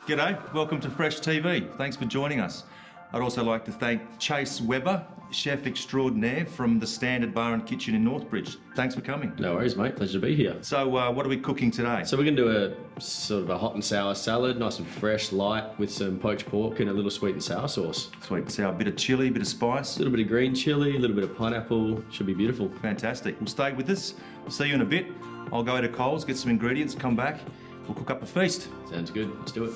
G'day, welcome to Fresh TV. Thanks for joining us. I'd also like to thank Chase Webber, chef extraordinaire from the Stannard Bar and Kitchen in Northbridge. Thanks for coming. No worries, mate. Pleasure to be here. So what are we cooking today? So we're going to do a sort of a hot and sour salad, nice and fresh, light, with some poached pork and a little sweet and sour sauce. Sweet and sour, bit of chilli, bit of spice. A little bit of green chilli, a little bit of pineapple. Should be beautiful. Fantastic. Well, stay with us. See you in a bit. I'll go to Coles, get some ingredients, come back. We'll cook up a feast. Sounds good. Let's do it.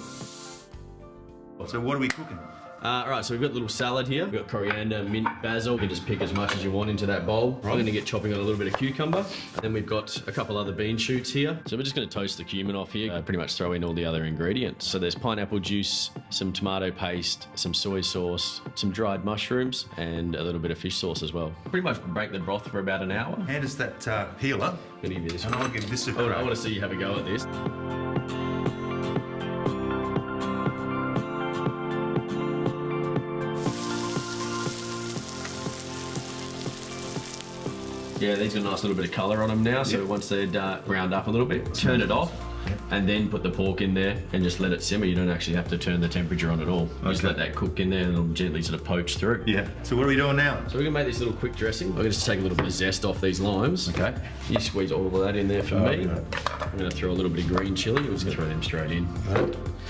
So what are we cooking? Right, so we've got a little salad here. We've got coriander, mint, basil. You can just pick as much as you want into that bowl. Right. I'm going to get chopping on a little bit of cucumber. And then we've got a couple other bean shoots here. So we're just going to toast the cumin off here. Pretty much throw in all the other ingredients. So there's pineapple juice, some tomato paste, some soy sauce, some dried mushrooms, and a little bit of fish sauce as well. Pretty much break the broth for about an hour. Hand us that peeler. I'm going to give you this And one. I'll give this a I crack. want to see you have a go at this. Yeah, these got a nice little bit of colour on them now, so once they're browned up a little bit, turn it off, and then put the pork in there and just let it simmer. You don't actually have to turn the temperature on at all. Just let that cook in there and it'll gently sort of poach through. Yeah. So what are we doing now? So we're gonna make this little quick dressing. I'm gonna just take a little bit of zest off these limes. Okay. You squeeze all of that in there for me. Okay. I'm gonna throw a little bit of green chilli. We're just gonna throw them straight in.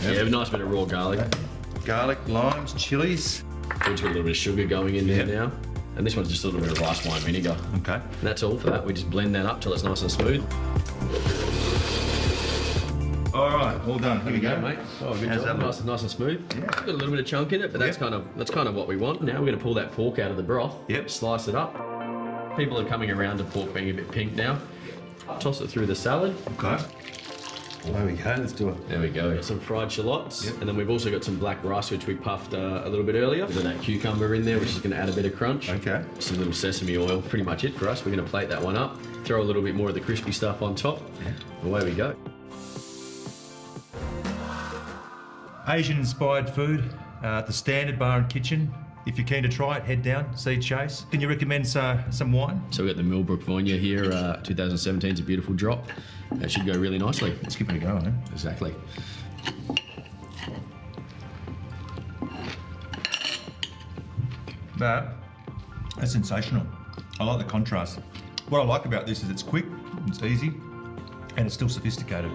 Yeah, a nice bit of raw garlic. Garlic, limes, chilies. We've just got a little bit of sugar going in there now. And this one's just a little bit of rice wine vinegar. Okay. And that's all for that. We just blend that up till it's nice and smooth. All right, all done. Here we go, mate. Oh, good How's job. that Nice and smooth. Yeah. Got a little bit of chunk in it, but that's kind of what we want. Now we're going to pull that pork out of the broth. Yep. Slice it up. People are coming around to pork being a bit pink now. Toss it through the salad. Okay. There we go. Let's do it. There we go. Got some fried shallots, and then we've also got some black rice which we puffed a little bit earlier. We've got that cucumber in there, which is going to add a bit of crunch. Okay. Some little sesame oil. Pretty much it for us. We're going to plate that one up. Throw a little bit more of the crispy stuff on top. Away we go. Asian-inspired food at the Stannard Bar and Kitchen. If you're keen to try it, head down, see Chase. Can you recommend some wine? So we've got the Millbrook Vogna here. 2017 is a beautiful drop. That should go really nicely. Let's give it a go, eh? Exactly. That's sensational. I like the contrast. What I like about this is it's quick, it's easy, and it's still sophisticated.